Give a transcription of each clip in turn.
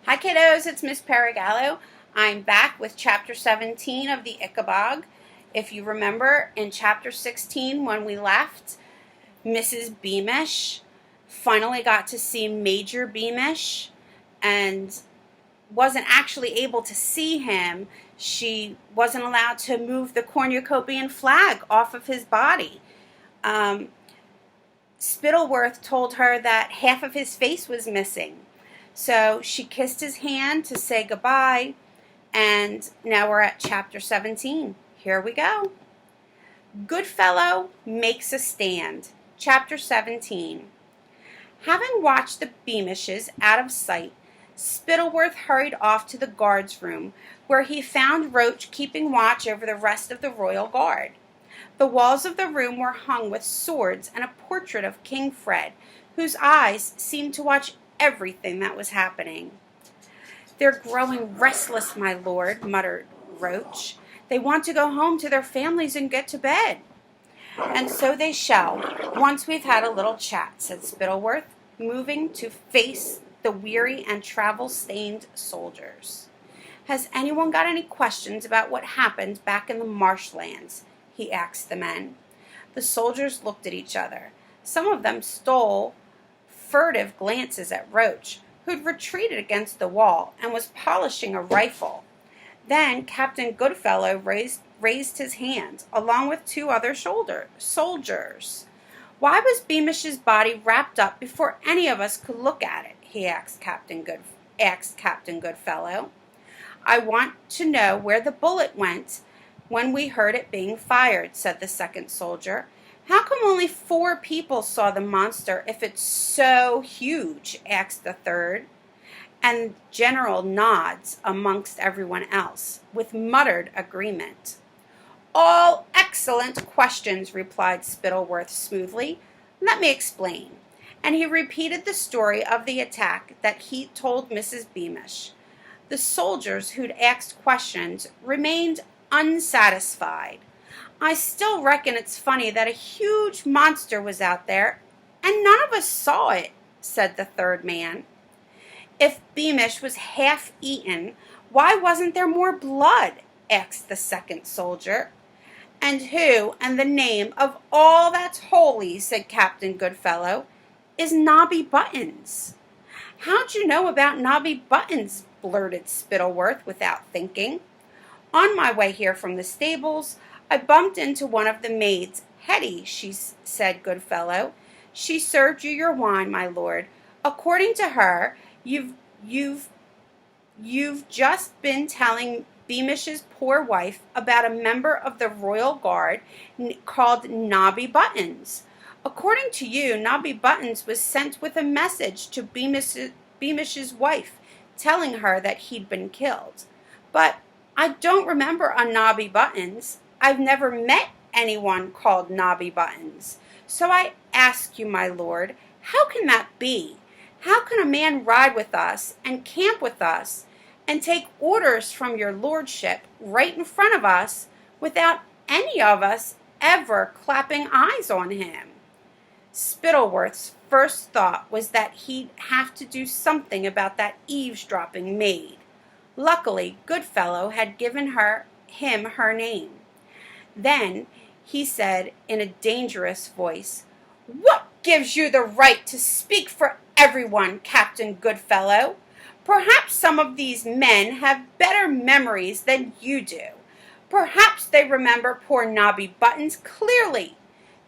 Hi kiddos, it's Miss Paragallo. I'm back with chapter 17 of the Ickabog. If you remember, in chapter 16 when we left, Mrs. Beamish finally got to see Major Beamish and wasn't actually able to see him. She wasn't allowed to move the cornucopian flag off of his body. Spittleworth told her that half of his face was missing. So she kissed his hand to say goodbye, and now we're at chapter 17. Here we go. Goodfellow makes a stand. Chapter 17. Having watched the Beamishes out of sight, Spittleworth hurried off to the guard's room, where he found Roach keeping watch over the rest of the royal guard. The walls of the room were hung with swords and a portrait of King Fred, whose eyes seemed to watch everything that was happening. "They're growing restless, my lord," muttered Roach. "They want to go home to their families and get to bed." "And so they shall, once we've had a little chat," said Spittleworth, moving to face the weary and travel-stained soldiers. "Has anyone got any questions about what happened back in the marshlands?" he asked the men. The soldiers looked at each other. Some of them stole furtive glances at Roach, who'd retreated against the wall and was polishing a rifle. Then Captain Goodfellow raised his hand, along with two other soldiers. "Why was Beamish's body wrapped up before any of us could look at it?" he asked Captain Goodfellow. "I want to know where the bullet went when we heard it being fired," said the second soldier. "How come only 4 people saw the monster if it's so huge?" asked the third, and general nods amongst everyone else, with muttered agreement. "All excellent questions," replied Spittleworth smoothly. "Let me explain." And he repeated the story of the attack that he told Mrs. Beamish. The soldiers who'd asked questions remained unsatisfied. "I still reckon it's funny that a huge monster was out there and none of us saw it," said the third man. "If Beamish was half eaten, why wasn't there more blood?" asked the second soldier. "And who, in the name of all that's holy," said Captain Goodfellow, "is Nobby Buttons?" "How'd you know about Nobby Buttons?" blurted Spittleworth without thinking. "On my way here from the stables, I bumped into one of the maids. Hetty, said Goodfellow. She served you your wine, my lord. According to her, you've just been telling Beamish's poor wife about a member of the royal guard called Nobby Buttons. According to you, Nobby Buttons was sent with a message to Beamish's wife, telling her that he'd been killed. But I don't remember a Nobby Buttons. I've never met anyone called Nobby Buttons. So I ask you, my lord, how can that be? How can a man ride with us and camp with us and take orders from your lordship right in front of us without any of us ever clapping eyes on him?" Spittleworth's first thought was that he'd have to do something about that eavesdropping maid. Luckily, Goodfellow had given him her name. Then he said in a dangerous voice, "What gives you the right to speak for everyone, Captain Goodfellow? Perhaps some of these men have better memories than you do. Perhaps they remember poor Nobby Buttons clearly.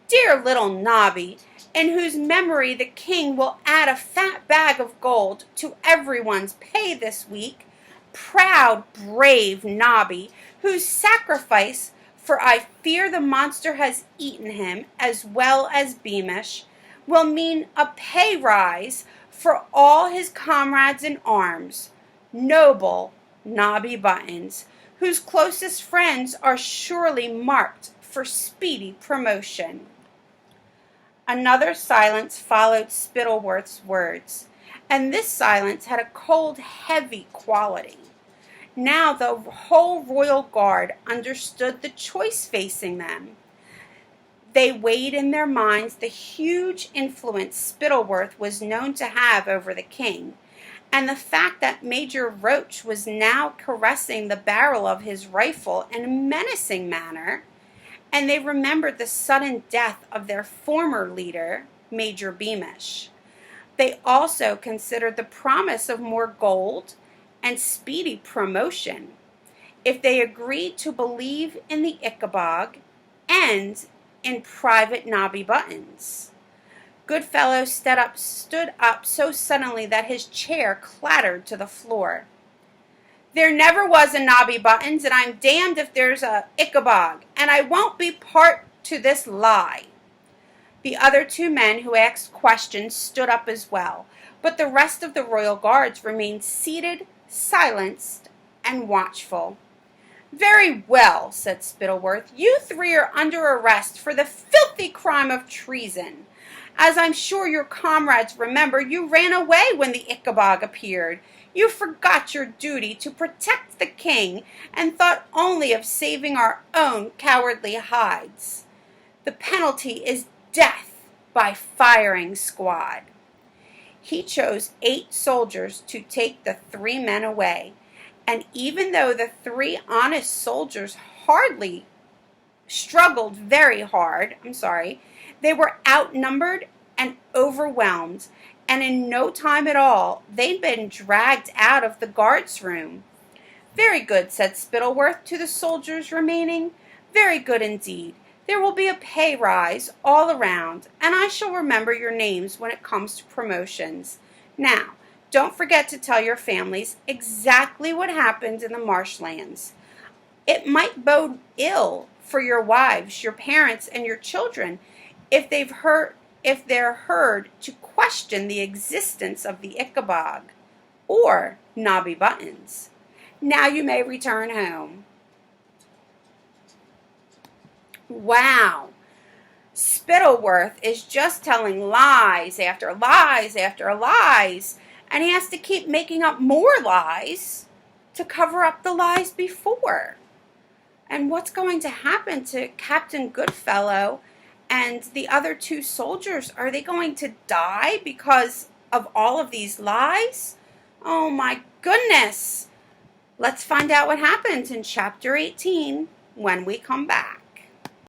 Dear little Nobby, in whose memory the king will add a fat bag of gold to everyone's pay this week. Proud, brave Nobby, whose sacrifice, for I fear the monster has eaten him as well as Beamish, will mean a pay rise for all his comrades in arms. Noble Nobby Buttons, whose closest friends are surely marked for speedy promotion." Another silence followed Spittleworth's words, and this silence had a cold, heavy quality. Now the whole royal guard understood the choice facing them. They weighed in their minds the huge influence Spittleworth was known to have over the king, and the fact that Major Roach was now caressing the barrel of his rifle in a menacing manner, and they remembered the sudden death of their former leader, Major Beamish. They also considered the promise of more gold and speedy promotion if they agreed to believe in the Ickabog and in Private Nobby Buttons. Goodfellow stood up so suddenly that his chair clattered to the floor. "There never was a Nobby Buttons, and I'm damned if there's a Ickabog, and I won't be part to this lie." The other two men who asked questions stood up as well, but the rest of the royal guards remained seated, silenced, and watchful. "Very well," said Spittleworth. "You three are under arrest for the filthy crime of treason. As I'm sure your comrades remember, you ran away when the Ickabog appeared. You forgot your duty to protect the king and thought only of saving our own cowardly hides. The penalty is death by firing squad." He chose 8 soldiers to take the 3 men away, and even though the 3 honest soldiers struggled very hard, they were outnumbered and overwhelmed, and in no time at all they'd been dragged out of the guard's room. "Very good," said Spittleworth to the soldiers remaining. "Very good indeed. There will be a pay rise all around, and I shall remember your names when it comes to promotions. Now, don't forget to tell your families exactly what happened in the marshlands. It might bode ill for your wives, your parents, and your children if they're heard to question the existence of the Ickabog or Nobby Buttons. Now you may return home." Wow. Spittleworth is just telling lies after lies after lies, and he has to keep making up more lies to cover up the lies before. And what's going to happen to Captain Goodfellow and the other 2 soldiers? Are they going to die because of all of these lies? Oh my goodness. Let's find out what happens in Chapter 18 when we come back.